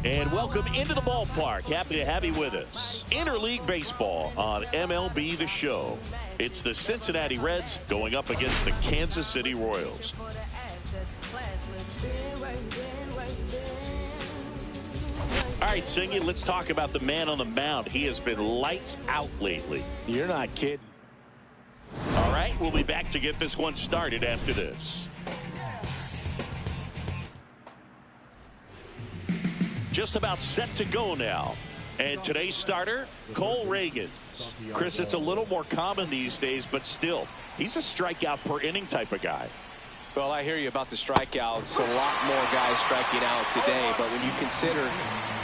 And welcome into the ballpark. Happy to have you with us. Interleague baseball on MLB The Show. It's the Cincinnati Reds going up against the Kansas City Royals. All right, Singy, let's talk about the man on the mound. He has been lights out lately. You're not kidding. All right, we'll be back to get this one started after this. Just about set to go now. And today's starter, Cole Reagans. Chris, it's a little more common these days, but still, he's a strikeout per inning type of guy. Well, I hear you about the strikeouts. A lot more guys striking out today, but when you consider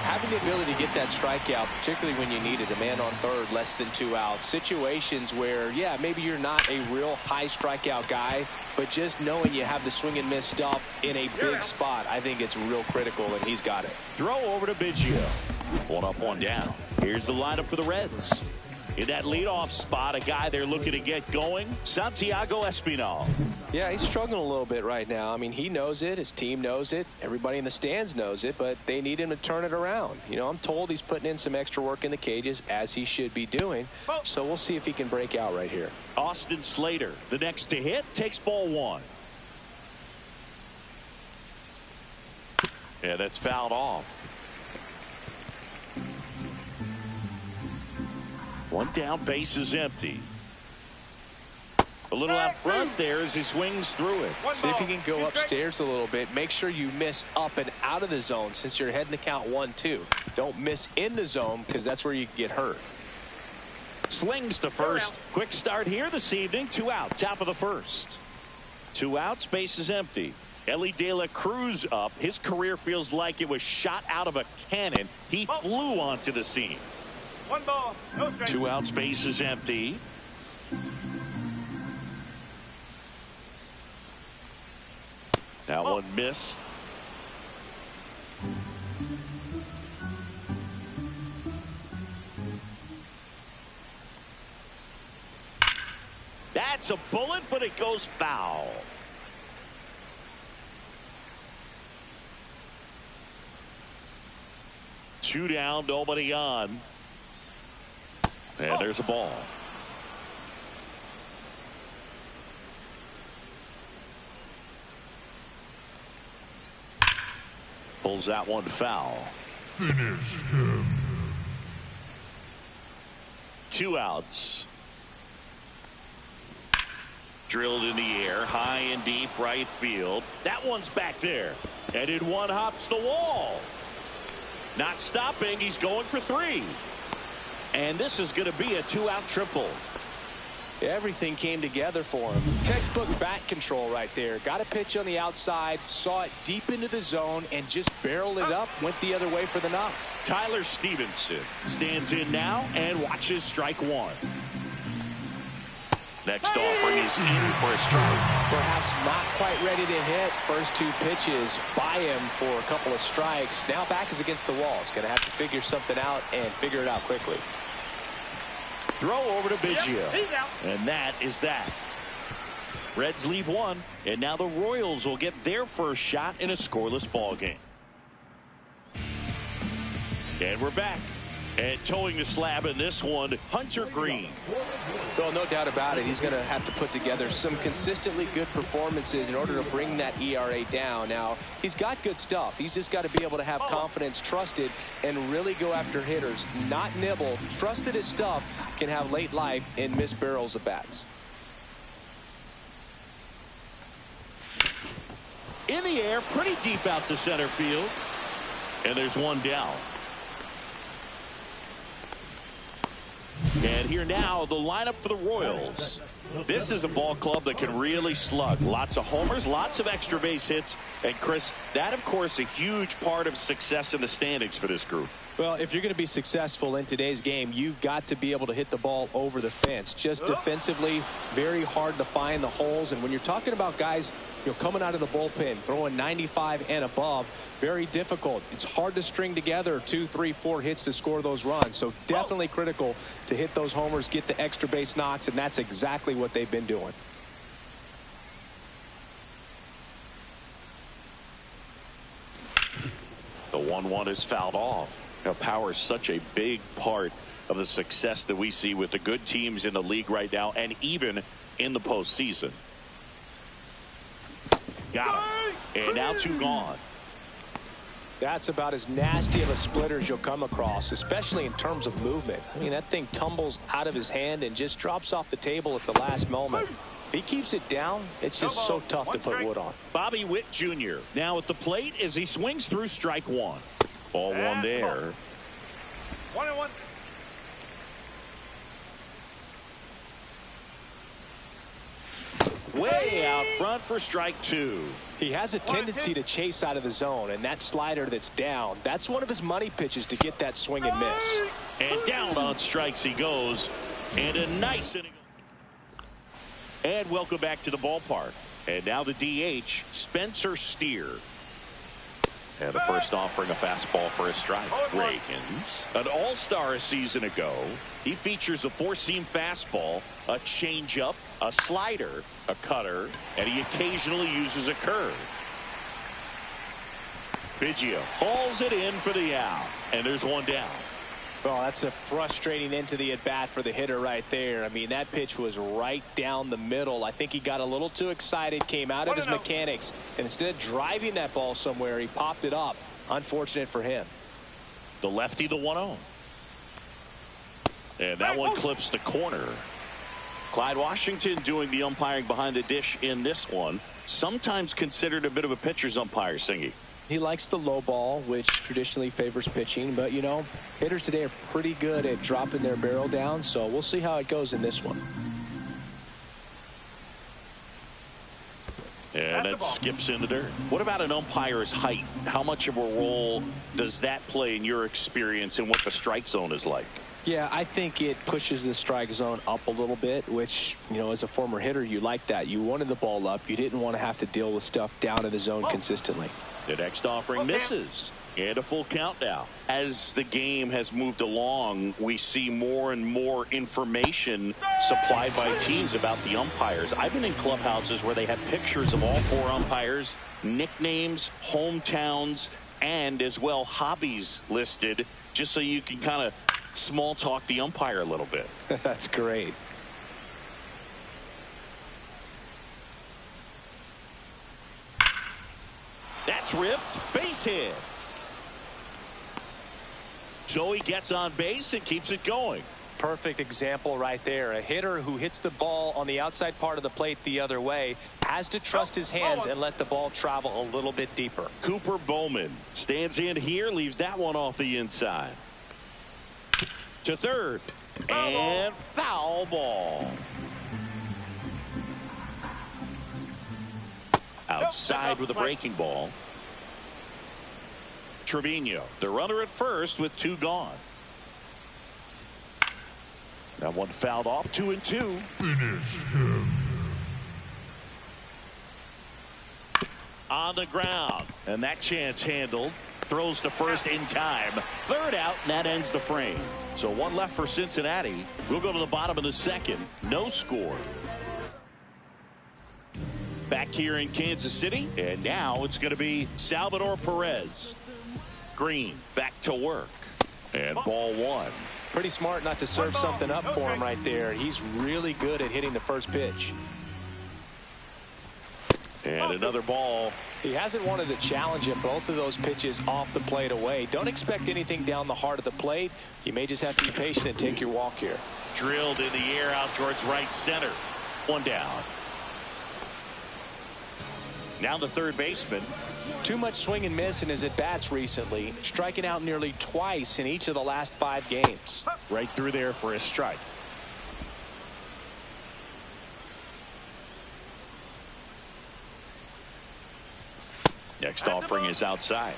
having the ability to get that strikeout, particularly when you need it, a man on third, less than 2 outs, situations where, yeah, maybe you're not a real high strikeout guy, but just knowing you have the swing and miss stuff in a big spot, I think it's real critical, and he's got it. Throw over to Biggio. One up, one down. Here's the lineup for the Reds. In that leadoff spot, a guy they're looking to get going, Santiago Espinal. Yeah, he's struggling a little bit right now. I mean, he knows it. His team knows it. Everybody in the stands knows it, but they need him to turn it around. You know, I'm told he's putting in some extra work in the cages, as he should be doing. So we'll see if he can break out right here. Austin Slater, the next to hit, takes ball one. Yeah, that's fouled off. One down, base is empty. A little out front there as he swings through it. See if you can go upstairs a little bit. Make sure you miss up and out of the zone since you're heading to count 1-2. Don't miss in the zone because that's where you get hurt. Slings to first. Quick start here this evening. 2 out, top of the first. 2 outs, base is empty. Ellie De La Cruz up. His career feels like it was shot out of a cannon. He flew onto the scene. 1 ball, no strike. 2 outs, base is empty. That one missed. That's a bullet, but it goes foul. Two down, nobody on. And there's a ball. Pulls that one foul. Finish him. 2 outs. Drilled in the air, high and deep right field. That one's back there. And in one hops the wall. Not stopping, he's going for 3. And this is going to be a 2-out triple. Everything came together for him. Textbook bat control right there. Got a pitch on the outside, saw it deep into the zone, and just barreled it up, went the other way for the knock. Tyler Stevenson stands in now and watches strike 1. Next offering is in for a strike. Perhaps not quite ready to hit. First 2 pitches by him for a couple of strikes. Now back is against the wall. He's going to have to figure something out and figure it out quickly. Throw over to Biggio. And that is that. Reds leave 1, and now the Royals will get their first shot in a scoreless ball game. And we're back. And towing the slab in this one, Hunter Green. Well, no doubt about it. He's going to have to put together some consistently good performances in order to bring that ERA down. Now, he's got good stuff. He's just got to be able to have confidence, trust it, and really go after hitters. Not nibble. Trust that his stuff can have late life and miss barrels of bats. In the air, pretty deep out to center field. And there's one down. And here now, the lineup for the Royals. This is a ball club that can really slug. Lots of homers, lots of extra base hits. And, Chris, that, of course, a huge part of success in the standings for this group. Well, if you're going to be successful in today's game, you've got to be able to hit the ball over the fence. Just defensively, very hard to find the holes. And when you're talking about guys, you know, coming out of the bullpen, throwing 95 and above, very difficult. It's hard to string together 2, 3, 4 hits to score those runs. So definitely critical to hit those homers, get the extra base knocks, and that's exactly what they've been doing. The 1-1 is fouled off. Now, power is such a big part of the success that we see with the good teams in the league right now, and even in the postseason. Got him. And now 2 gone. That's about as nasty of a splitter as you'll come across, especially in terms of movement. I mean, that thing tumbles out of his hand and just drops off the table at the last moment. If he keeps it down, it's just so tough to put wood on. Bobby Witt Jr. now at the plate as he swings through strike 1. Ball 1 there. 1-1. Way out front for strike 2. He has a tendency to chase out of the zone, and that slider that's down, that's one of his money pitches to get that swing and miss. And down on strikes he goes. And a nice inning. And welcome back to the ballpark. And now the DH, Spencer Steer. And the first offering, a fastball for a strike. Reagans, an all-star a season ago. He features a 4-seam fastball, a changeup, a slider, a cutter, and he occasionally uses a curve. Biggio hauls it in for the out, and there's 1 down. Well, that's a frustrating end to the at-bat for the hitter right there. I mean, that pitch was right down the middle. I think he got a little too excited, came out of his mechanics, and instead of driving that ball somewhere, he popped it up. Unfortunate for him. The lefty, the 1-0. And that one clips the corner. Clyde Washington doing the umpiring behind the dish in this one. Sometimes considered a bit of a pitcher's umpire, Singy. He likes the low ball, which traditionally favors pitching, but you know, hitters today are pretty good at dropping their barrel down, so we'll see how it goes in this one. And that skips in the dirt. What about an umpire's height? How much of a role does that play in your experience and what the strike zone is like? Yeah, I think it pushes the strike zone up a little bit, which, you know, as a former hitter, you like that. You wanted the ball up. You didn't want to have to deal with stuff down in the zone consistently. The next offering misses. And a full count now. As the game has moved along, we see more and more information supplied by teams about the umpires. I've been in clubhouses where they have pictures of all 4 umpires, nicknames, hometowns, and as well hobbies listed, just so you can kind of small talk the umpire a little bit. That's great. That's ripped. Base hit. So he gets on base and keeps it going. Perfect example right there. A hitter who hits the ball on the outside part of the plate the other way has to trust his hands and let the ball travel a little bit deeper. Cooper Bowman stands in here, leaves that one off the inside. To third. And foul ball. Outside with a breaking ball. Trevino, the runner at first with 2 gone. That one fouled off. 2-2. Finish him. On the ground. And that chance handled. Throws to first in time. 3rd out, and that ends the frame. So 1 left for Cincinnati. We'll go to the bottom of the 2nd. No score. Back here in Kansas City, and now it's going to be Salvador Perez. Green back to work, and ball 1. Pretty smart not to serve something up for him right there. He's really good at hitting the first pitch. And another ball. He hasn't wanted to challenge him. Both of those pitches off the plate away. Don't expect anything down the heart of the plate. You may just have to be patient and take your walk here. Drilled in the air out towards right center. 1 down. Now the third baseman. Too much swing and miss in his at-bats recently, striking out nearly twice in each of the last 5 games. Right through there for a strike. Next offering is outside.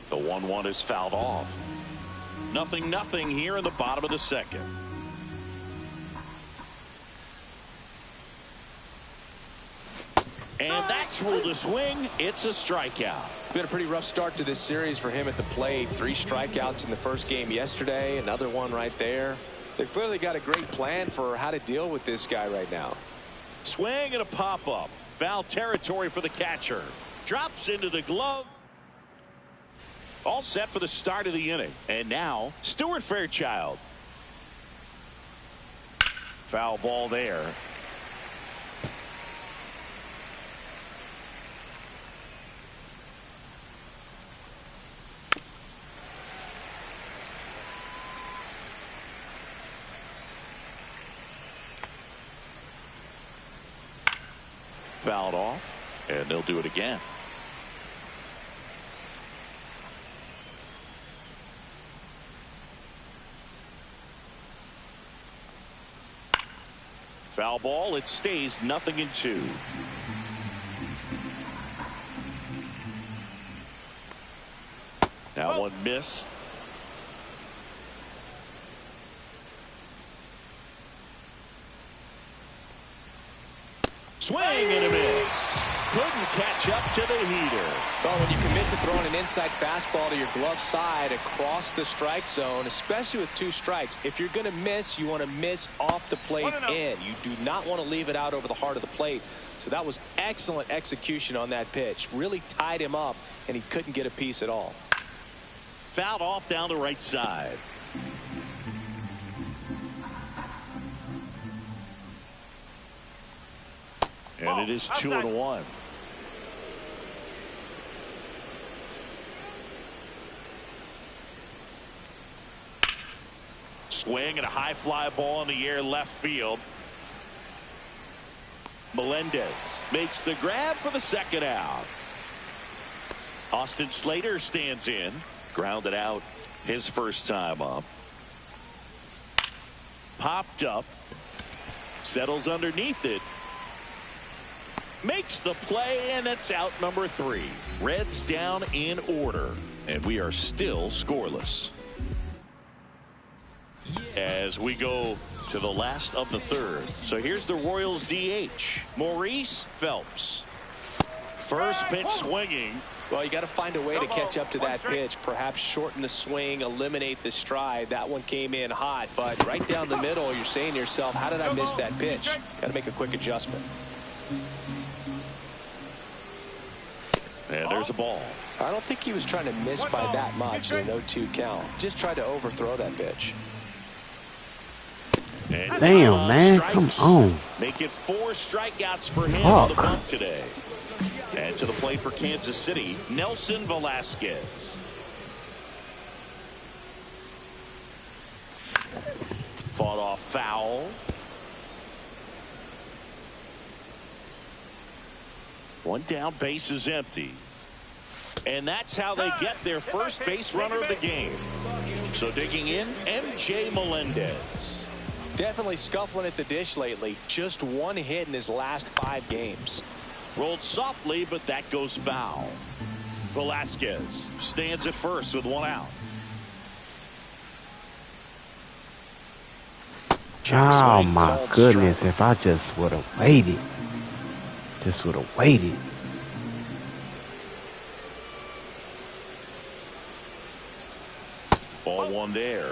The 1-1 is fouled off. 0-0 here in the bottom of the 2nd. And that's ruled a swing. It's a strikeout. Been a pretty rough start to this series for him at the plate. 3 strikeouts in the first game yesterday. Another one right there. They've clearly got a great plan for how to deal with this guy right now. Swing and a pop-up. Foul territory for the catcher. Drops into the glove. All set for the start of the inning. And now, Stuart Fairchild. Foul ball there. Fouled off, and they'll do it again. Foul ball. It stays 0-2. That one missed. Swing and a miss. Couldn't catch up to the heater. Well, when you commit to throwing an inside fastball to your glove side across the strike zone, especially with 2 strikes, if you're going to miss, you want to miss off the plate in. You do not want to leave it out over the heart of the plate. So that was excellent execution on that pitch. Really tied him up, and he couldn't get a piece at all. Fouled off down the right side. And it is 2-1. Swing and a high fly ball in the air left field. Melendez makes the grab for the second out. Austin Slater stands in. Grounded out his first time up. Popped up. Settles underneath it. Makes the play, and it's out number 3. Reds down in order, and we are still scoreless. As we go to the last of the third. So here's the Royals DH, Maurice Phelps. First pitch swinging. Well, you got to find a way to catch up to that pitch. Perhaps shorten the swing, eliminate the stride. That one came in hot, but right down the middle, you're saying to yourself, how did I miss that pitch? Got to make a quick adjustment. And there's a ball. I don't think he was trying to miss by that much in an 0-2 count. Just tried to overthrow that pitch. And damn, man, come on. Make it 4 strikeouts for him on the bump today. And to the plate for Kansas City, Nelson Velasquez. Fought off foul. One down, base is empty. And that's how they get their first base runner of the game. So digging in, MJ Melendez. Definitely scuffling at the dish lately. Just 1 hit in his last 5 games. Rolled softly, but that goes foul. Velasquez stands at first with 1 out. Oh my goodness, if I just would have waited. Just would have waited. Ball 1 there.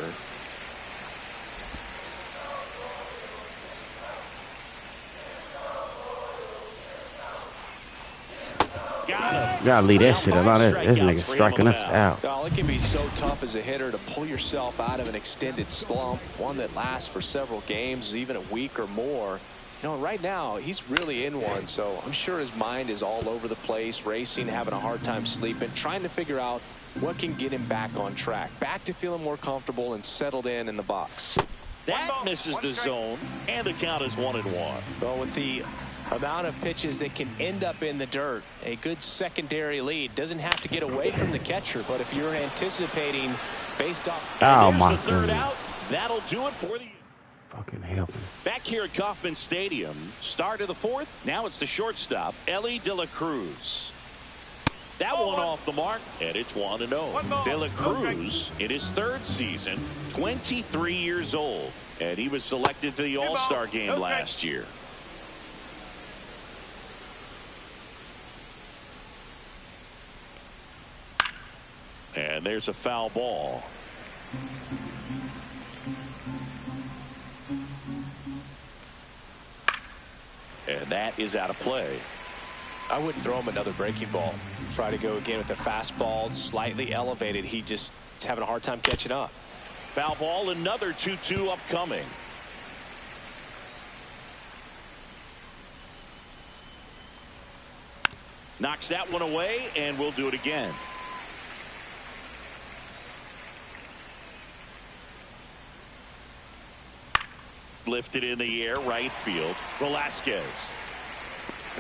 Gotta leave that shit alone. This nigga striking us out. Well, it can be so tough as a hitter to pull yourself out of an extended slump, one that lasts for several games, even a week or more. You know, right now, he's really in one, so I'm sure his mind is all over the place, racing, having a hard time sleeping, trying to figure out what can get him back on track, back to feeling more comfortable and settled in the box. That misses the zone, and the count is 1-1. Well, with the amount of pitches that can end up in the dirt, a good secondary lead. Doesn't have to get away from the catcher, but if you're anticipating based off... Oh, my the third goodness. out, that'll do it for the... Fucking help me. Back here at Kauffman Stadium, start of the 4th. Now it's the shortstop, Ellie De La Cruz. That one off the mark, and it's 1-0. De La Cruz, in his 3rd season, 23 years old, and he was selected for the All-Star game last year. And there's a foul ball. And that is out of play. I wouldn't throw him another breaking ball. Try to go again with the fastball, slightly elevated. He just is having a hard time catching up. Foul ball, another 2-2 upcoming. Knocks that one away, and we'll do it again. Lifted in the air, right field. Velasquez.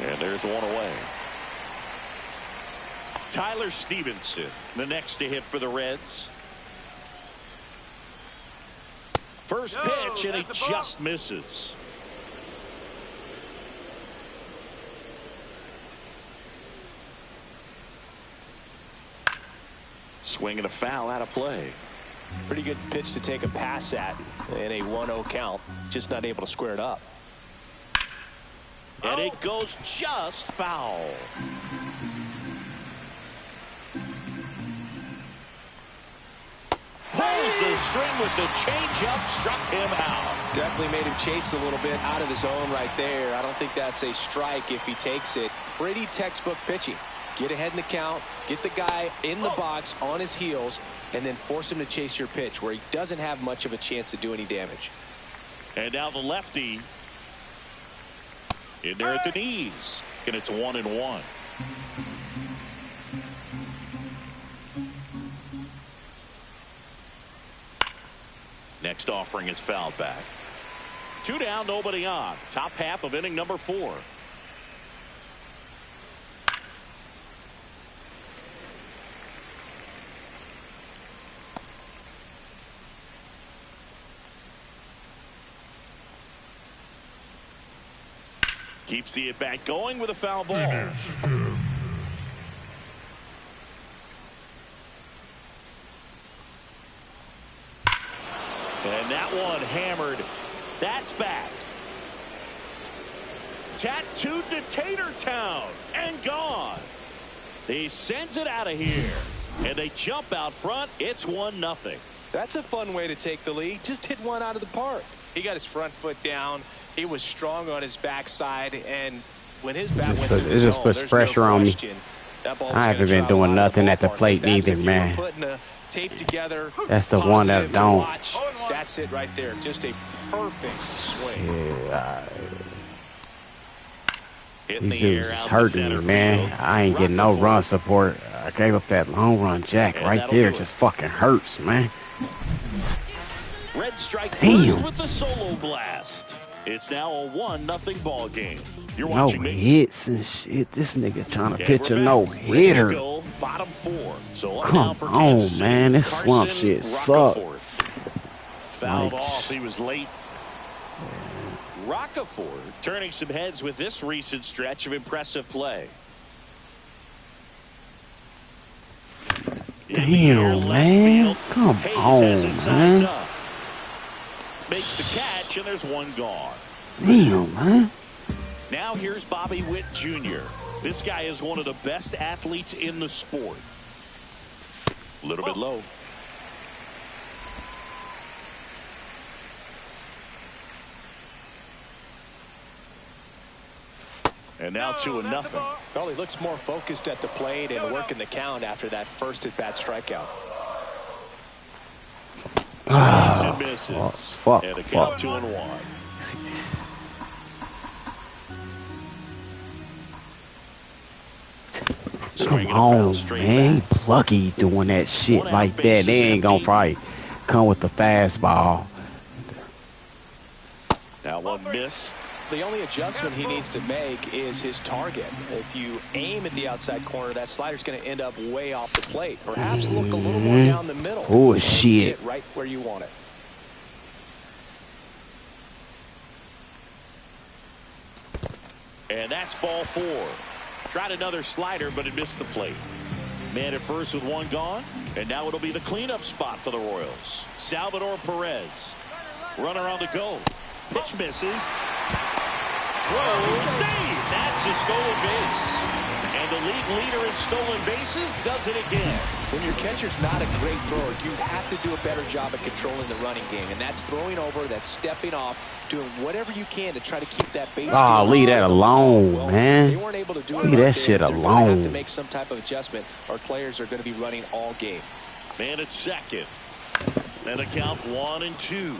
And there's one away. Tyler Stevenson, the next to hit for the Reds. First pitch, and he just misses. Swing and a foul out of play. Pretty good pitch to take a pass at in a 1-0 count. Just not able to square it up. And it goes just foul. Pulls the string with the changeup, struck him out. Definitely made him chase a little bit out of the zone right there. I don't think that's a strike if he takes it. Pretty textbook pitching. Get ahead in the count, get the guy in the box on his heels, and then force him to chase your pitch where he doesn't have much of a chance to do any damage. And now the lefty in there at the knees, and it's 1-1. Next offering is fouled back. 2 down, nobody on. Top half of inning number 4. Keeps the at-bat going with a foul ball. Finish him. And that one hammered. That's back. Tattooed to Tatertown and gone. He sends it out of here. And they jump out front. It's 1-0. That's a fun way to take the lead. Just hit one out of the park. He got his front foot down. He was strong on his backside, and when his bat went through the it just zone, puts there's pressure no on me. question that ball was I gonna haven't been travel doing out of the nothing at the ballpark. plate That's neither, if you man. were putting a tape together. That's the one that positive to don't. watch. That's it right there. Just a perfect swing. Yeah, Hitting these the air dudes is out to hurting center me, man. field. I ain't getting no Rockefeller. run support. I gave up that long run jack And right that'll there. do it. Just fucking hurts, man. Red strike Damn. first with the solo blast. It's now a 1-0 ball game. You're No watching me. hits and shit. This nigga trying to And pitch we're a back. no Ready to hitter. go, bottom 4. So up Come now for on, Kansas City. man. This slump Carson shit sucks. Rockefeller. Fouled Like, off. He was late. Rockefeller turning some heads with this recent stretch of impressive play. In the air, Damn, left man. field. Come Hayes on, has it sized man. up. Makes the catch, and there's one gone. Damn, man. Now here's Bobby Witt Jr. This guy is one of the best athletes in the sport. A little bit low. And now 2-0. Well, he looks more focused at the plate and working the count after that first at-bat strikeout. Swings and misses. fuck, And a count fuck. 2-1. Come Swinging a foul on, straight man. back. Plucky doing that shit One out, like that. bases They ain't gonna empty. probably come with the fastball. Now one missed. The only adjustment he needs to make is his target. If you aim at the outside corner, that slider's going to end up way off the plate. Perhaps look a little more down the middle. Oh, and shit. get right where you want it. And that's ball 4. Tried another slider, but it missed the plate. Man at first with one gone. And now it'll be the cleanup spot for the Royals. Salvador Perez. Runner on the go. Pitch misses. Throw, save. That's a stolen base. And the league leader in stolen bases does it again. When your catcher's not a great thrower, you have to do a better job at controlling the running game. And that's throwing over, that's stepping off, doing whatever you can to try to keep that base. Oh, leave that alone, well, man. They weren't able to do it. Leave that shit alone. They're going to have to make some type of adjustment, or players are going to be running all game. Man at second. And a count 1-2.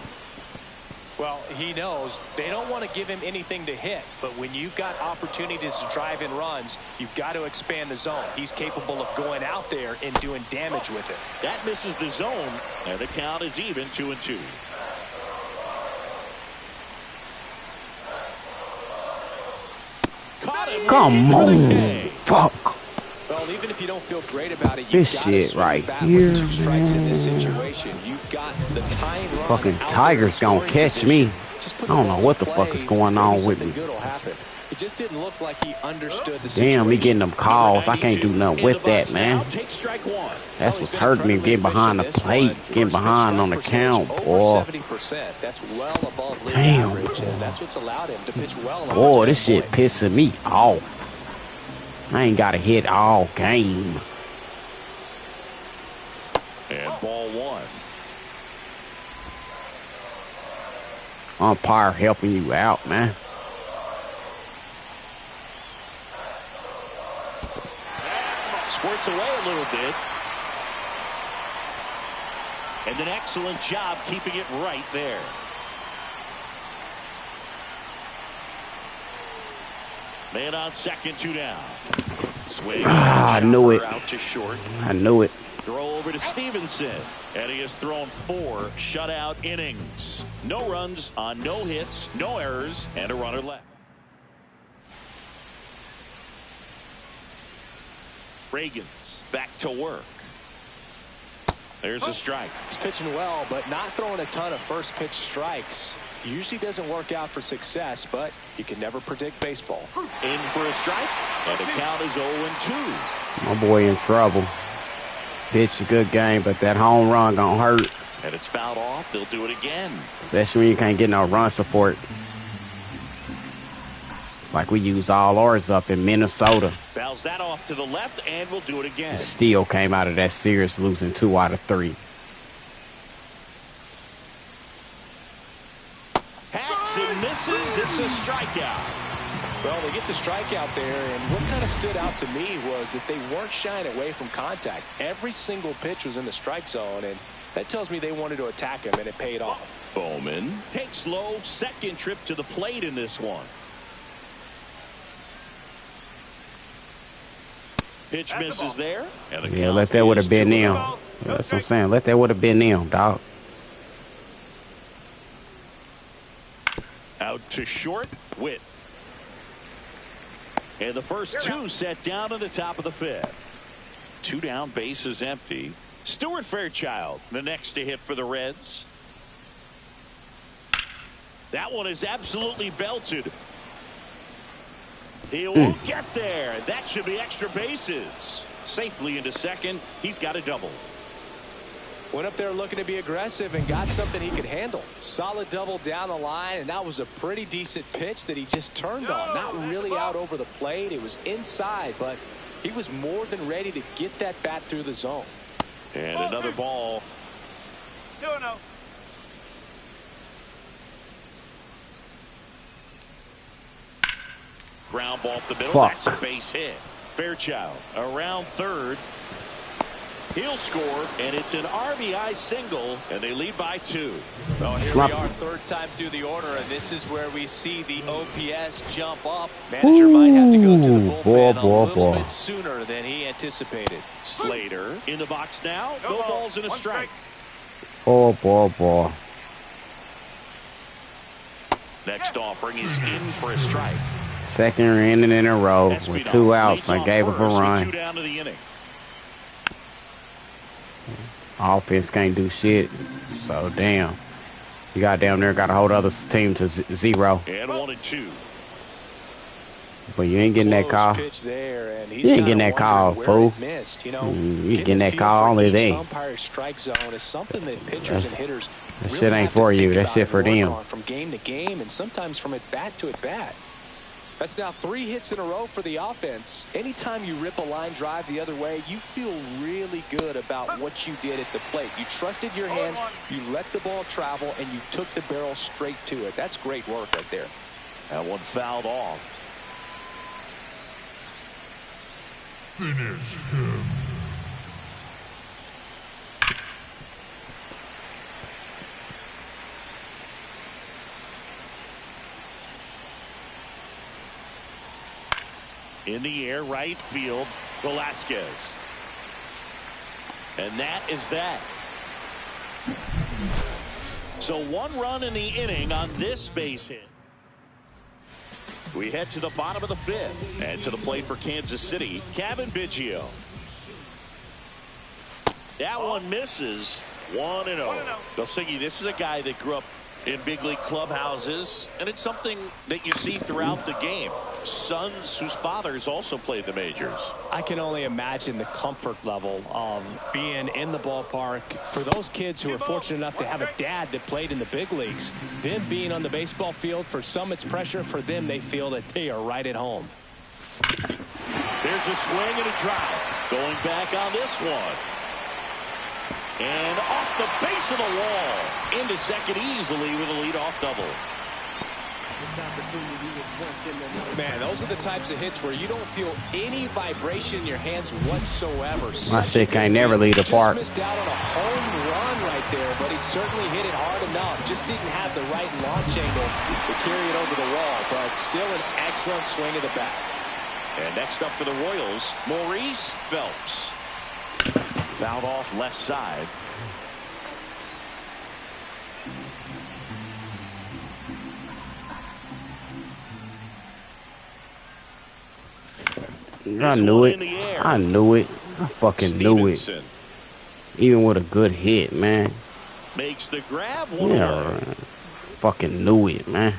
Well, he knows they don't want to give him anything to hit, but when you've got opportunities to drive in runs, you've got to expand the zone. He's capable of going out there and doing damage with it. That misses the zone, and the count is even 2-2. Caught him. Come on. Fuck. Well, even if you don't feel great about it, This shit right here, with 2 strikes in this man. situation. You've got the tying run. Fucking out Tigers there in gonna scoring catch me. position. Just put I don't the know ball what the in fuck play, is going maybe on with something me. good will happen. It just didn't look like he understood the situation. Damn, me getting them calls. I can't do nothing with that, man. Take strike 1. That's what's hurting me, getting behind the plate, getting behind on the count, boy. 70%. That's well above league Damn. average, and that's what's allowed him to pitch well. Boy, this shit pissing me off. I ain't got to hit all game. And ball 1. Umpire helping you out, man. Squirts away a little bit. And an excellent job keeping it right there. Man on second, 2 down. Swing. I knew it. Out to short. I knew it. Throw over to Stevenson. And he has thrown 4 shutout innings. No runs on no hits, no errors, and a runner left. Reagan's back to work. There's a strike. He's pitching well, but not throwing a ton of first pitch strikes. Usually doesn't work out for success, but you can never predict baseball. In for a strike, and the count is 0-2. My boy in trouble. Pitched a good game, but that home run gonna hurt. And it's fouled off. They'll do it again. Especially when you can't get no run support. It's like we use all ours up in Minnesota. Fouls that off to the left, and we'll do it again. Still came out of that series losing 2 out of 3. Hacks and misses. It's a strikeout. Well, they get the strikeout there, and what kind of stood out to me was that they weren't shying away from contact. Every single pitch was in the strike zone, and that tells me they wanted to attack him, and it paid off. Bowman takes low, second trip to the plate in this one. Pitch misses there. And the Yeah, let that would have been them. That's what I'm saying. Let that would have been them, dog. Out to short, Witt. And the first 2 set down to the top of the 5th. 2 down, bases empty. Stuart Fairchild, the next to hit for the Reds. That one is absolutely belted. He won't get there. That should be extra bases. Safely into second. He's got a double. Went up there looking to be aggressive and got something he could handle. Solid double down the line, and that was a pretty decent pitch that he just turned on. Not really out over the plate. It was inside, but he was more than ready to get that bat through the zone. And another ball. 2-0. Ground ball up the middle. Fuck. That's a base hit. Fairchild around third. He'll score, and it's an RBI single, and they lead by 2. Well, here Slap. we are, 3rd time through the order, and this is where we see the OPS jump up. Manager might have to go to the bullpen a little bit sooner than he anticipated. Slater in the box now. No balls and a strike. Boy. Next offering is in for a strike. Second inning in a row with 2 outs. I gave up a run. 2 down to the inning. Offense can't do shit. So, damn. You got down there, got to hold other team to 0. And 1-2. But you ain't getting that call. Pitch there, and he's You ain't getting that call, fool. Missed. You know, You getting that call only they. Umpire strike zone is something that pitchers and hitters That really shit ain't have to for you. think That about shit and for work them. on from game to game, and sometimes from at bat to at bat. That's now 3 hits in a row for the offense. Anytime you rip a line drive the other way, you feel really good about what you did at the plate. You trusted your hands, you let the ball travel, and you took the barrel straight to it. That's great work right there. That one fouled off. Finish him. In the air, right field, Velasquez. And that is that. So 1 run in the inning on this base hit. We head to the bottom of the 5th. And to the plate for Kansas City, Kevin Biggio. That one misses. 1-0. Belsingi, this is a guy that grew up in big league clubhouses, and it's something that you see throughout the game. Sons whose fathers also played the majors. I can only imagine the comfort level of being in the ballpark for those kids who are fortunate enough to have a dad that played in the big leagues. Them being on the baseball field, for some it's pressure. For them, they feel that they are right at home. There's a swing and a drive. Going back on this one. And off the base of the wall. Into second easily with a leadoff double. Man, those are the types of hits where you don't feel any vibration in your hands whatsoever. My shit can't never leave the park. Just missed out on a home run right there, but he certainly hit it hard enough. Just didn't have the right launch angle to carry it over the wall, but still an excellent swing of the bat. And next up for the Royals, Maurice Phelps. Fouled off left side. I knew it. I knew it. I fucking knew it. Even with a good hit, man. Makes the grab. Yeah, fucking knew it, man.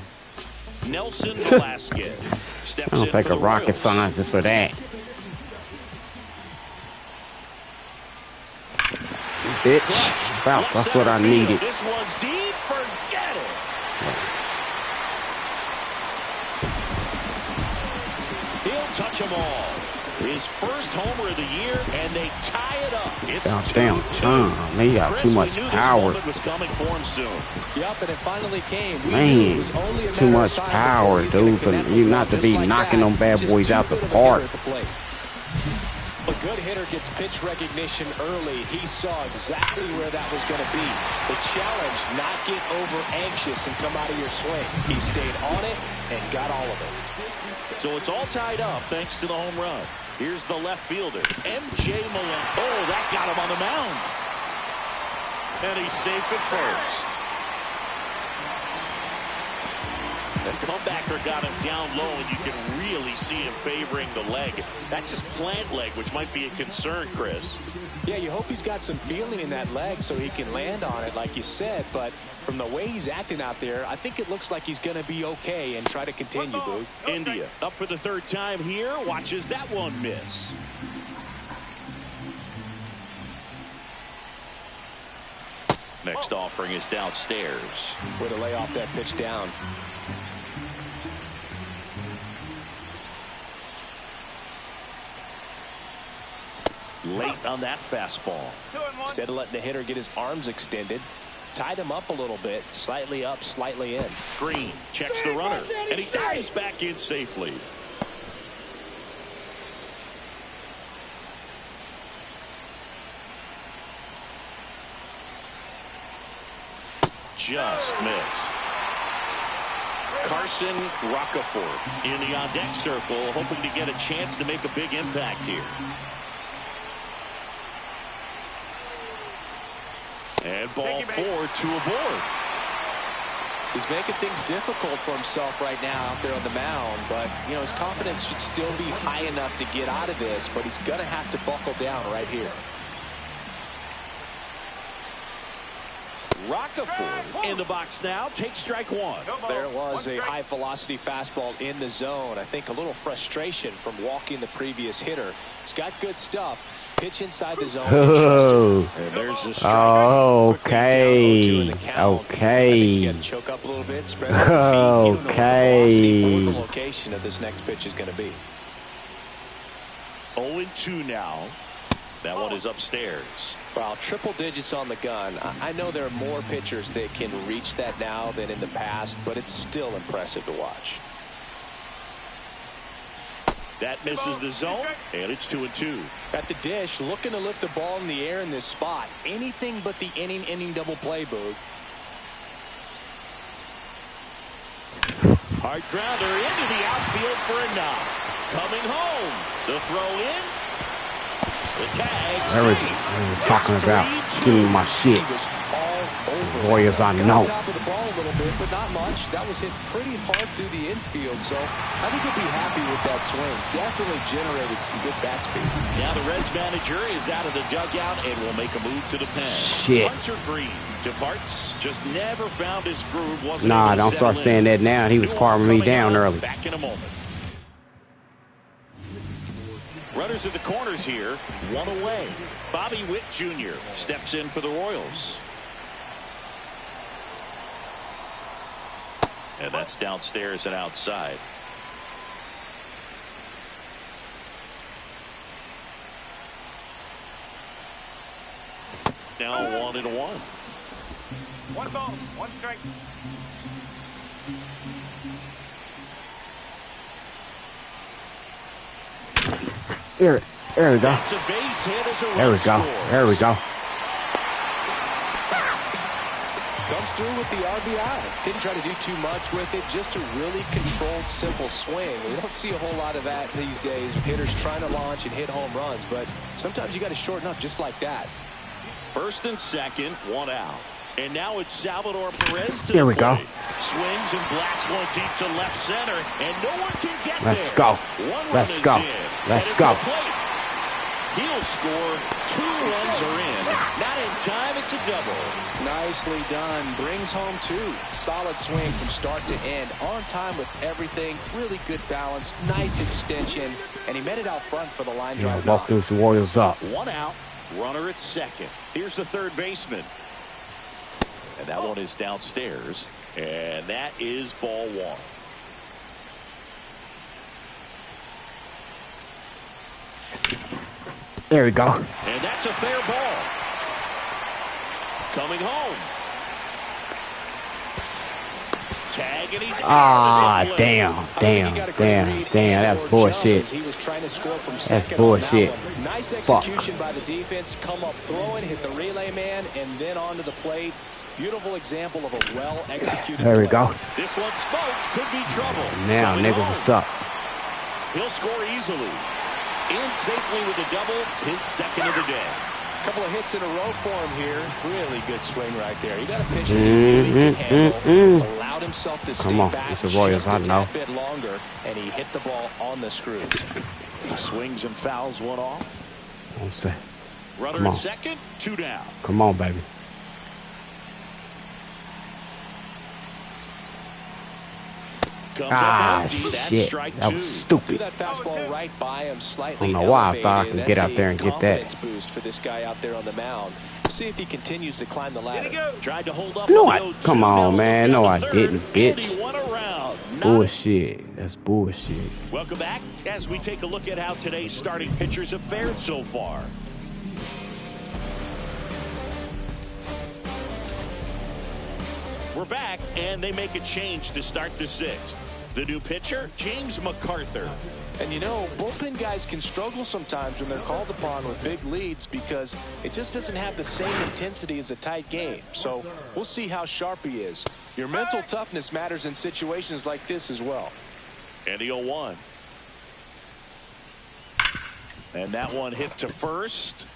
Nelson Velasquez steps I don't in think for a the rocket Royals. scientist for that. Bitch. Wow, that's what I needed. This one's deep. Forget it. He'll touch them all. His first homer of the year, and they tie it up. It's About damn 2-2. time. He got too much Chris, we knew power. This moment was coming for him soon. Yep, and it finally came. We knew it Man, was only a too matter much of time power, before he's gonna dude, for connect you with not to just be like knocking that. them bad Just boys too out the good of a park. hitter at the plate. A good hitter gets pitch recognition early. He saw exactly where that was going to be. The challenge, not get over anxious and come out of your swing. He stayed on it and got all of it. So it's all tied up thanks to the home run. Here's the left fielder, M.J. Malone. Oh, that got him on the mound. And he's safe at first. The comebacker got him down low, and you can really see him favoring the leg. That's his plant leg, which might be a concern, Chris. Yeah, you hope he's got some feeling in that leg so he can land on it, like you said. But from the way he's acting out there, I think it looks like he's going to be okay and try to continue, Boog. India up for the 3rd time here. Watches that one miss. Next offering is downstairs. Way to lay off that pitch down. Late on that fastball. Instead of letting the hitter get his arms extended, tied him up a little bit, slightly up, slightly in. Green checks the runner, and he dives back in safely. Just missed. Carson Rockefeller in the on-deck circle, hoping to get a chance to make a big impact here. And ball 4, 2 aboard. He's making things difficult for himself right now out there on the mound, but you know his confidence should still be high enough to get out of this, but he's going to have to buckle down right here. Roccaforte in the box now. Takes strike one. There was a high velocity fastball in the zone. I think a little frustration from walking the previous hitter. He's got good stuff. Pitch inside the zone. Oh, and there's the strike. Okay. Okay. Choke up a little bit. Spread out the feet. Okay. The location of this next pitch is going to be. 0-2 now. That one is upstairs. Well, triple digits on the gun. I know there are more pitchers that can reach that now than in the past, but it's still impressive to watch. That misses the zone, and it's 2-2. At the dish, looking to lift the ball in the air in this spot. Anything but the inning double play, Boog. Hard grounder into the outfield for a knock. Coming home. The throw in. The tag. There we talking about. Give me my shit. Warriors, I know. Top of the ball a little bit, but not much. That was hit pretty hard through the infield, so I think he'll be happy with that swing. Definitely generated some good bat speed. Now the Reds manager is out of the dugout and will make a move to the pen. Shit. Hunter Green departs. Just never found his groove. Wasn't Nah, able to don't start settle saying in. that now. He was farming me down early. Back in a moment. Runners at the corners here. One away. Bobby Witt Jr. steps in for the Royals. And that's downstairs and outside. Now 1-1. One ball, one strike. There we go. That's a base hit as a There we run go. scores. There we go. Comes through with the RBI. Didn't try to do too much with it. Just a really controlled, simple swing. We don't see a whole lot of that these days with hitters trying to launch and hit home runs. But sometimes you got to shorten up just like that. First and second, one out. And now it's Salvador Perez to There the we go. plate. Swings and blasts one deep to left center, and no one can get Let's there. go. One Let's run is go. in. Let's Headed go. to the plate. He'll score. 2 runs are in. Not in time. It's a double. Nicely done. Brings home 2. Solid swing from start to end. On time with everything. Really good balance. Nice extension. And he met it out front for the line Yeah, drive. walk those Warriors up. One out. Runner at second. Here's the third baseman. And that one is downstairs. And that is ball 1. There we go. And that's a fair ball. Coming home. Tag and he's Ah, damn. That's bullshit. He was trying to score from That's second bullshit. on that one. Nice Fuck. execution by the defense. Come up throwing, hit the relay man, and then onto the plate. Beautiful example of a well-executed There we play. go. This one smoked. Could be trouble. Now, Coming nigga, home. what's up? He'll score easily. In safely with a double. His second of the day. Couple of hits in a row for him here. Really good swing right there. You got a pitch that he really can handle. Allowed himself to stay on, back it's the Royals, just a I know. tad bit longer, and he hit the ball on the screws. He swings and fouls one off. Don't say. Runner Come at on. second. 2 down. Come on, baby. Comes Ah, up empty. That's shit. strike That 2. was Threw stupid. that fastball right by him, slightly I don't know why I thought I elevated. could get That's out there a and get that. confidence boost for this guy out there on the mound. See if he continues to climb the ladder. Tried to hold up. No, on the I. 0-2. Come Now on, man. down No, the I third, didn't, and he bitch. won a round. Bullshit. That's bullshit. Welcome back as we take a look at how today's starting pitchers have fared so far. We're back, and they make a change to start the 6th. The new pitcher, James MacArthur. And you know, bullpen guys can struggle sometimes when they're called upon with big leads because it just doesn't have the same intensity as a tight game. So we'll see how sharp he is. Your mental toughness matters in situations like this as well. And the 0-1. And that one hit to first.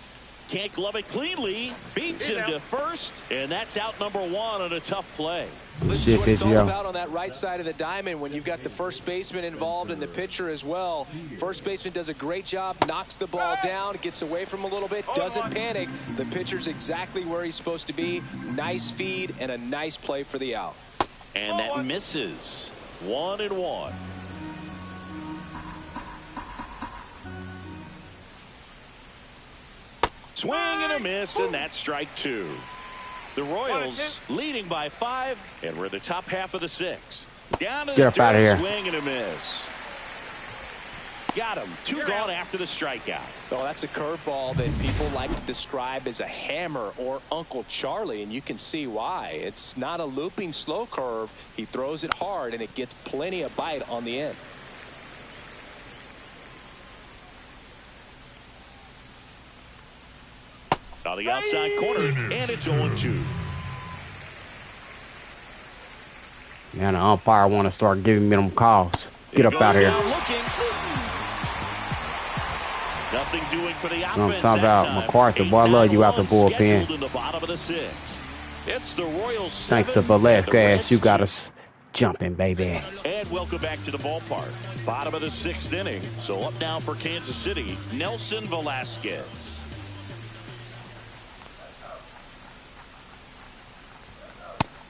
can't glove it cleanly. Beats him to first, and that's out number 1 on a tough play. This is what it's all about on that right side of the diamond when you've got the first baseman involved and the pitcher as well. First baseman does a great job, knocks the ball down, gets away from a little bit, doesn't panic. The pitcher's exactly where he's supposed to be. Nice feed and a nice play for the out. And that misses. 1-1. Swing and a miss, and that's strike 2. The Royals leading by 5, and we're in the top half of the 6th. Down to the dirt, swing and a miss. Got him. 2 gone after the strikeout. Oh, that's a curveball that people like to describe as a hammer or Uncle Charlie, and you can see why. It's not a looping slow curve. He throws it hard, and it gets plenty of bite on the end. On the outside corner, and it's 0-2. Man, the umpire want to start giving me them calls. Get up out here. Nothing doing for the offense. I'm talking about McCarthy. Boy, I love you out the bullpen. In the bottom of the 6th. It's the Royals. Thanks to Velasquez, you got us jumping, baby. And welcome back to the ballpark. Bottom of the 6th inning. So up now for Kansas City, Nelson Velasquez.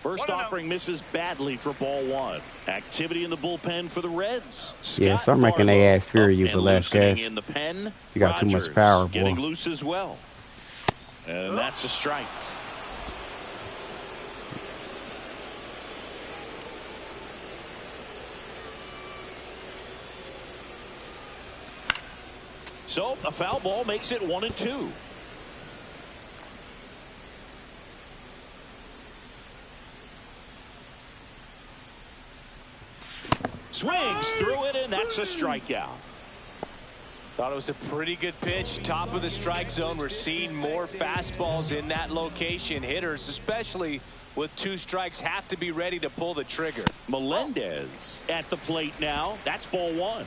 First offering misses badly for ball 1. Activity in the bullpen for the Reds. Yeah, start making their ass fear you, Velasquez. In the pen, you got too much power, boy. Getting loose as well. And that's a strike. So a foul ball makes it 1-2. Swings through it, and that's a strikeout. Thought it was a pretty good pitch. Top of the strike zone. We're seeing more fastballs in that location. Hitters, especially with 2 strikes, have to be ready to pull the trigger. Melendez at the plate now. That's ball 1.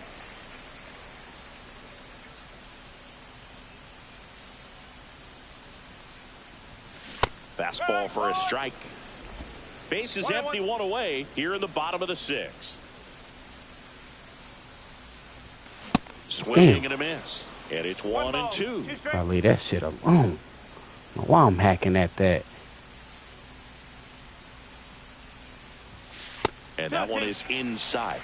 Fastball for a strike. Base is empty, 1 away here in the bottom of the 6th. Swing and a miss. And it's 1-2. I leave that shit alone. Why I'm hacking at that. And that one is inside.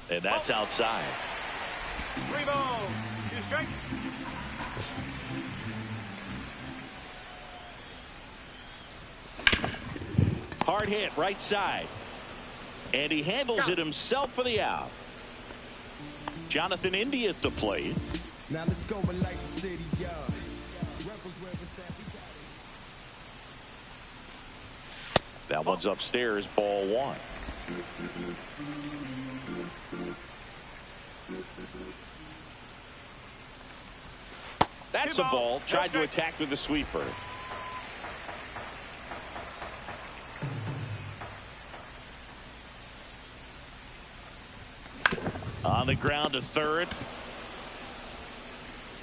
And that's outside. 3 balls, 2 strikes. Hard hit right side. And he handles it himself for the out. Jonathan Indy at the plate. Now let's go and light the city up. That one's upstairs, ball 1. That's a ball. Tried to attack with the sweeper. On the ground to third.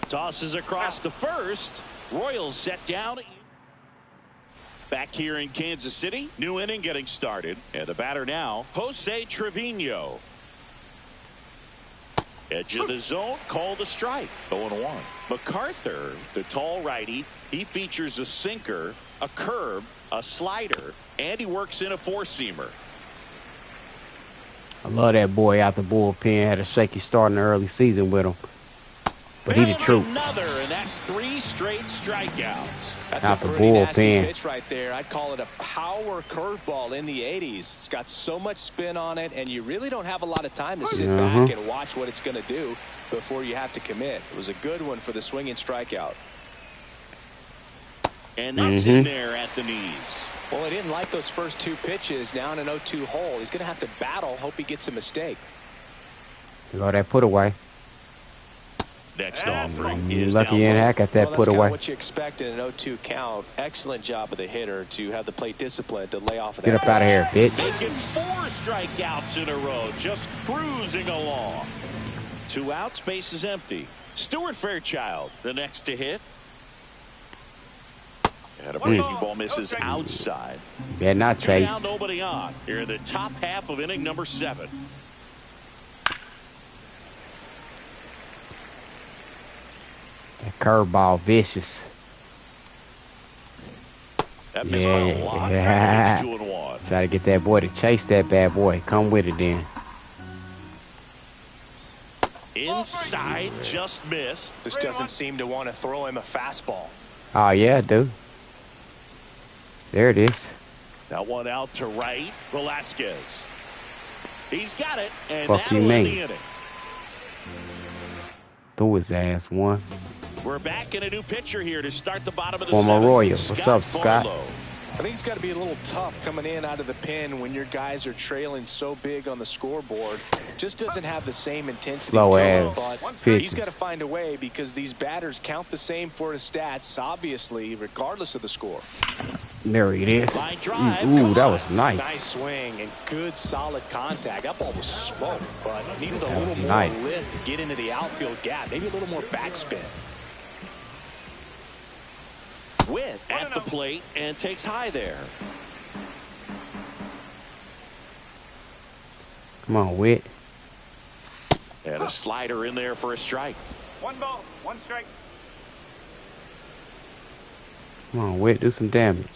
Tosses across to first. Royals set down. Back here in Kansas City. New inning getting started. And the batter now, Jose Trevino. Edge of the zone, called a strike. 0-1. MacArthur, the tall righty, he features a sinker, a curve, a slider, and he works in a 4-seamer. I love that boy out the bullpen. Had a shaky start in the early season with him. But he the truth. Another, and that's 3 straight strikeouts. That's out a the pretty nasty bullpen. pitch right there. I'd call it a power curveball in the 80s. It's got so much spin on it, and you really don't have a lot of time to sit back and watch what it's going to do before you have to commit. It was a good one for the swinging strikeout. And that's in there at the knees. Well, he didn't like those first 2 pitches. Now in an 0-2 hole, he's going to have to battle. Hope he gets a mistake. You got that put away. Next offering is lucky down and low. I got that Well, put that's away. what you expect in an 0-2 count. Excellent job of the hitter to have the plate discipline to lay off of Get that. up out of here, bitch. Making 4 strikeouts in a row, just cruising along. 2 outs, base is empty. Stuart Fairchild, the next to hit. And a breaking ball misses outside. Better not 2 chase. down, nobody on. Here in the top half of inning number 7. That curveball vicious. That missed by a lot. It's 2-1. Try to get that boy to chase that bad boy. Come with it then. Inside, just missed. This doesn't seem to want to throw him a fastball. Oh, yeah, dude. There it is. That one out to right. Velasquez. He's got it. And Fuck that'll you, end man. the inning. Threw his ass one. We're back in a new pitcher here to start the bottom of the Former 7th. Royal. What's up, Scott? Barlow. I think it's got to be a little tough coming in out of the pen when your guys are trailing so big on the scoreboard. Just doesn't have the same intensity. Slow to him, ass but pitches. he's got to find a way because these batters count the same for his stats, obviously, regardless of the score. There it is. Line drive. Ooh, Come that on. was nice. Nice swing and good solid contact. That ball was smoked, but needed a little was more nice. lift to get into the outfield gap. Maybe a little more backspin. Witt at the plate and takes high there. Come on, Witt. And a slider in there for a strike. 1 ball, 1 strike. Come on, Witt. Do some damage.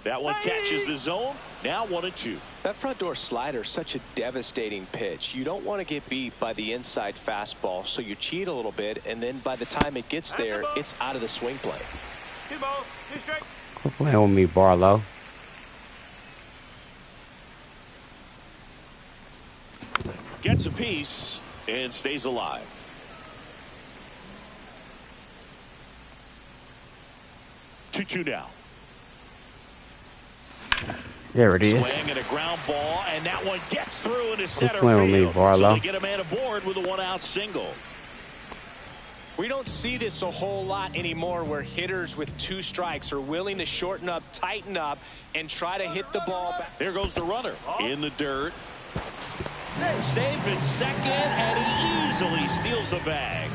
That one catches the zone. Now 1-2. That front door slider is such a devastating pitch. You don't want to get beat by the inside fastball, so you cheat a little bit, and then by the time it gets there, it's out of the swing plane. 2 balls, 2 strikes. Quit playing with me, Barlow. Gets a piece and stays alive. Two now. There it is. Swing and a ground ball, and that one gets through into center playing with me, field. Barlow. So they get a man aboard with a 1-out single. We don't see this a whole lot anymore where hitters with 2 strikes are willing to shorten up, tighten up, and try to hit the ball back. There goes the runner in the dirt. Safe in second, and he easily steals the bag.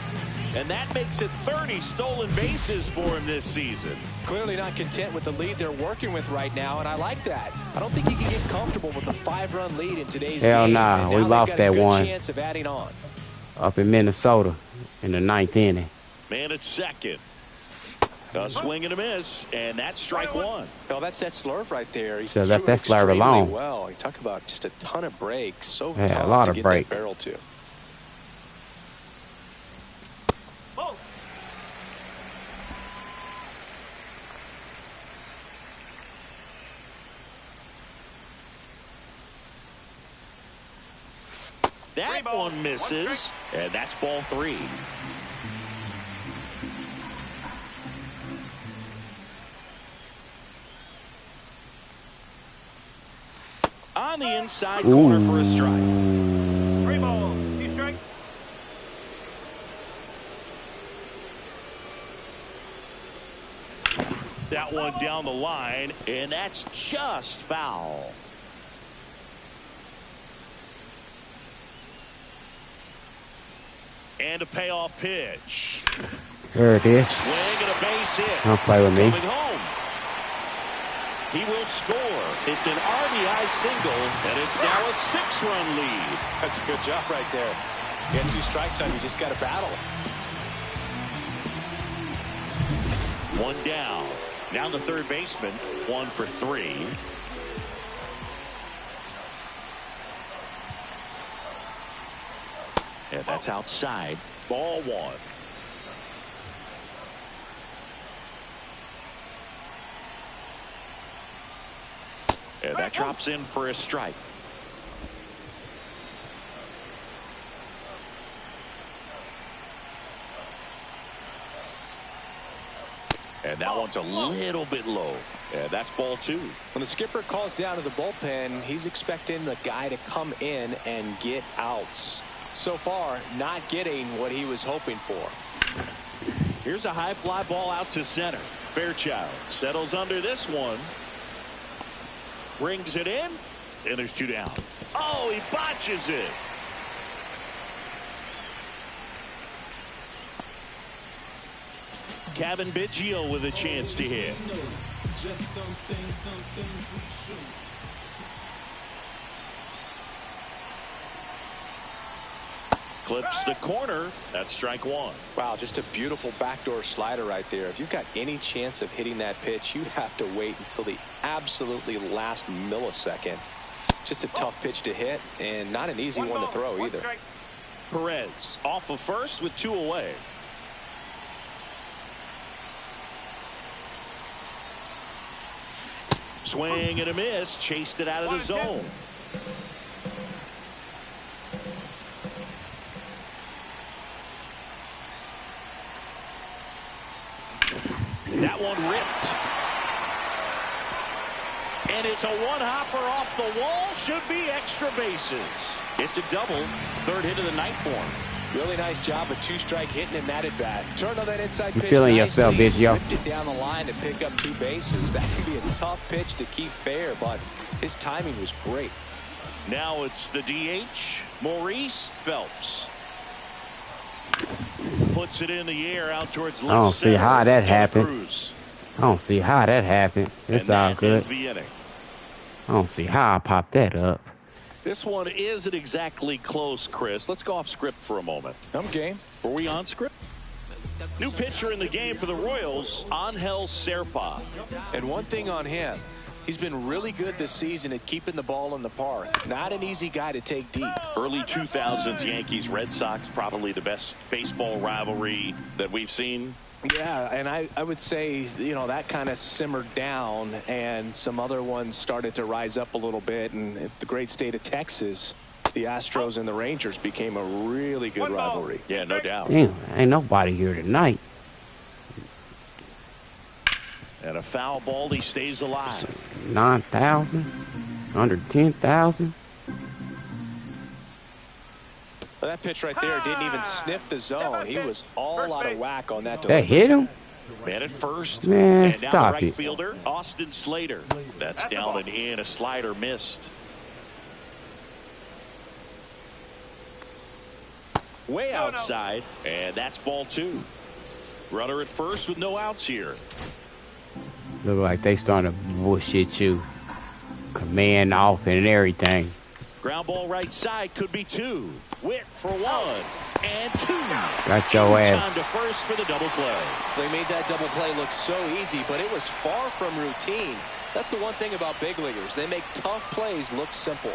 And that makes it 30 stolen bases for him this season. Clearly not content with the lead they're working with right now, and I like that. I don't think he can get comfortable with a 5-run lead in today's Hell game. nah, and we now they've lost got that a good one. chance of adding on. Up in Minnesota in the 9th inning. Man at second. A swing and a miss, and that's strike 1. Well, that's that slurve right there. He Should've left threw it that slurve extremely alone. well. You talk about just a ton of breaks. So Yeah, a tough lot to of get break. that barrel to. Ball. That one misses, and that's ball 3. On the inside corner for a strike. 3 balls, 2 strikes. That one down the line, and that's just foul. And a payoff pitch. There it is. Swing and a base hit. Don't play with me. Coming home. He will score. It's an RBI single, and it's now a 6-run lead. That's a good job right there. You got 2 strikes on you, just got to battle. 1 down. Now the third baseman, 1 for 3. And that's outside. Ball 1. And that drops in for a strike. And that one's a little bit low. And that's ball 2. When the skipper calls down to the bullpen, he's expecting the guy to come in and get outs. So far, not getting what he was hoping for. Here's a high fly ball out to center. Fairchild settles under this one. Brings it in. And there's 2 down. Oh, he botches it. Kevin Biggio with a chance to hit. Clips the corner. That's strike 1. Wow, just a beautiful backdoor slider right there. If you've got any chance of hitting that pitch, you have to wait until the absolutely last millisecond. Just a tough pitch to hit and not an easy one to throw either. Perez off of first with 2 away. Swing and a miss. Chased it out of the zone. That one ripped. And it's a one-hopper off the wall. Should be extra bases. It's a double. 3rd hit of the night for him. Really nice job of 2-strike hitting him that at bat. Turned on that inside pitch. Feeling yourself, bitch, yo. Ripped it down the line to pick up 2 bases. That can be a tough pitch to keep fair, but his timing was great. Now it's the DH, Maurice Phelps. Puts it in the air out towards left. I don't see how that happened. Cruz. I don't see how that happened. It's all good. The inning. I don't see how I popped that up. This one isn't exactly close, Chris. Let's go off script for a moment. I'm game. Were we on script? New pitcher in the game for the Royals, Angel Serpa. And one thing on him, he's been really good this season at keeping the ball in the park. Not an easy guy to take deep. Early 2000s Yankees Red Sox, probably the best baseball rivalry that we've seen. Yeah, and I would say, you know, that kind of simmered down and some other ones started to rise up a little bit. And the great state of Texas, the Astros and the Rangers became a really good rivalry. Yeah, no doubt. Damn, ain't nobody here tonight. And a foul ball, he stays alive. 9,000, under 10,000. Well, that pitch right there didn't even sniff the zone. He was all out of whack on that That delivery. hit him? Man at first. Man, and now stop the right it. fielder, Austin Slater. That's down and in. A slider missed. Way outside, and that's ball 2. Runner at first with no outs here. Look like they starting to bullshit you. Command off and everything. Ground ball right side, could be 2. Witt for 1 and 2. Got your Time ass. to first for the double play. They made that double play look so easy, but it was far from routine. That's the one thing about big leaguers. They make tough plays look simple.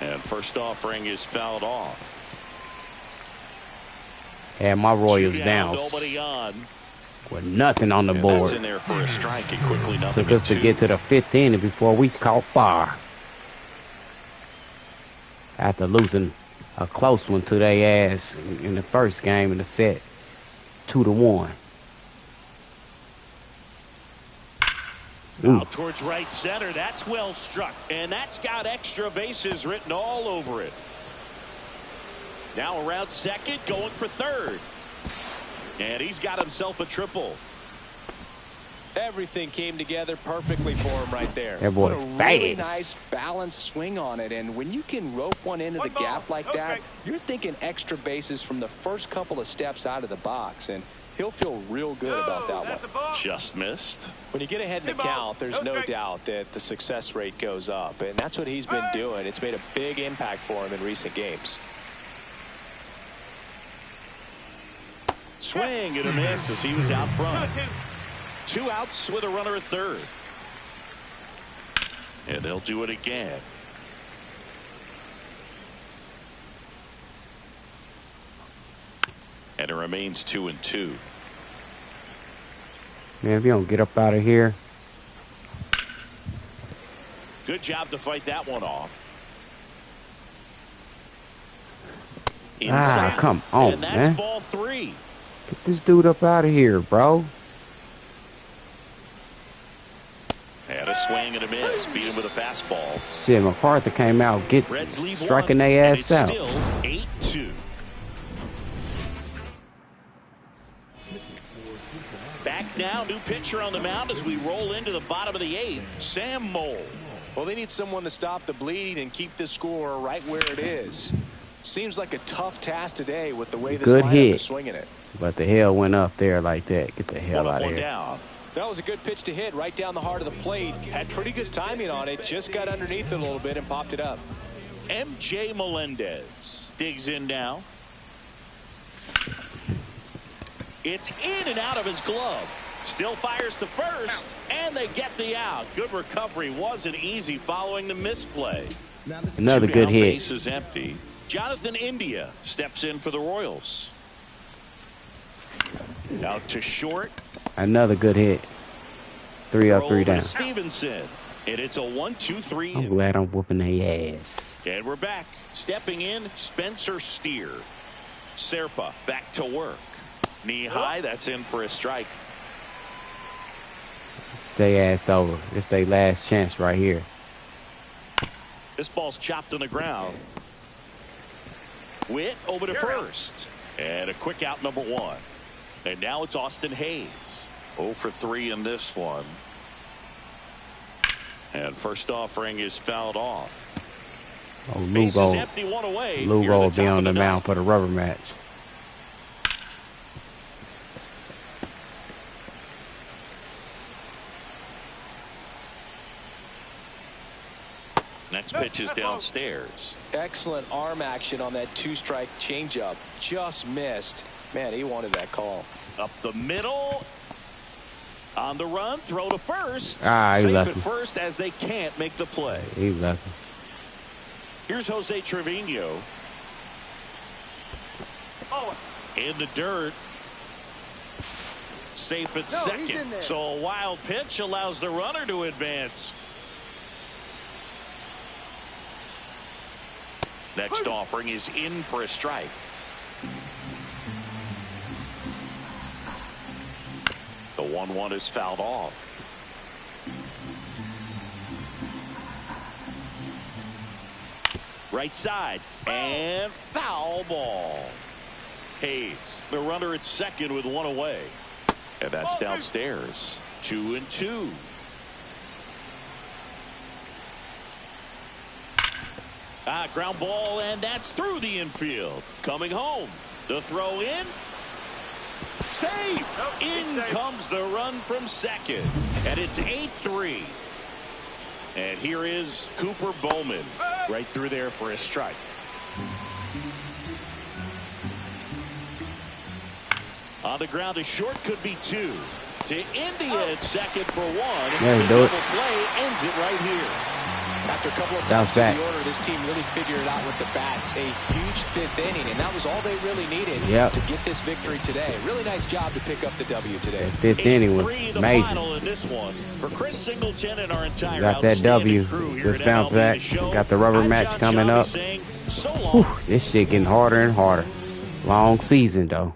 And first offering is fouled off. Had my Royals 2 down nobody on. with nothing on the And that's board. in there for a strike, and quickly nothing. Took us to get to the 5th inning before we caught fire. After losing a close one to their ass in the first game in the set, 2-1. Out towards right center. That's well struck. And that's got extra bases written all over it. Now around second, going for third. And he's got himself a triple. Everything came together perfectly for him right there. That boy Put a really fast. nice balanced swing on it, and when you can rope one into the gap like that, you're thinking extra bases from the first couple of steps out of the box, and he'll feel real good about that one. Just missed. When you get ahead in the count, there's no doubt that the success rate goes up, and that's what he's been doing. It's made a big impact for him in recent games. Swing and a miss as he was out front. 2 outs with a runner at third. And they'll do it again. And it remains 2-2. Man, if you don't get up out of here. Good job to fight that one off. Inside. Come on, and that's man. ball 3. Get this dude up out of here, bro. And a swing and a miss. Beat him with a fastball. Shit, MacArthur came out striking their ass out. Still 8-2. Back now, new pitcher on the mound as we roll into the bottom of the 8th. Sam Mole. Well, they need someone to stop the bleeding and keep the score right where it is. Seems like a tough task today with the way this lineup is swinging it. But the hell went up there like that. Get the hell out of here. Down. That was a good pitch to hit right down the heart of the plate. Had pretty good timing on it. Just got underneath it a little bit and popped it up. MJ Melendez digs in now. It's in and out of his glove. Still fires to first, and they get the out. Good recovery. Wasn't easy following the misplay. Another good hit. Base is empty. Jonathan India steps in for the Royals. Out to short. Another good hit. 3 up, 3 down. Stevenson. And it's a 1-2-3. I'm glad I'm whooping their ass. And we're back. Stepping in, Spencer Steer. Serpa back to work. Knee high. That's in for a strike. They ass over. It's their last chance right here. This ball's chopped on the ground. Witt over to first. And a quick out, number 1. And now it's Austin Hayes. 0 for 3 in this one. And first offering is fouled off. Oh, Lugo. Empty, one away. Lugo will be on the mound for the rubber match. Next pitch is downstairs. Excellent arm action on that 2-strike changeup. Just missed. Man, he wanted that call. Up the middle. On the run. Throw to first. He Safe left at him. first as they can't make the play. He left him. Here's Jose Trevino. In the dirt. Safe at second. So a wild pitch allows the runner to advance. Next offering is in for a strike. The 1-1 is fouled off. Right side and foul ball. Hayes, the runner at second with 1 away. And that's downstairs. 2-2. Ground ball, and that's through the infield. Coming home. The throw in. Safe. In comes the run from second. And it's 8-3. And here is Cooper Bowman. Right through there for a strike. On the ground, a short could be 2. To India at second for 1. Yeah, do it. Play ends it right here. After a couple of times in the order, this team really figured it out with the bats. A huge 5th inning, and that was all they really needed to get this victory today. Really nice job to pick up the W today. The 5th inning was amazing. In this one. For Chris Singleton and our entire got that W. Just bounce back. Got the rubber match coming up. Whew, this shit getting harder and harder. Long season, though.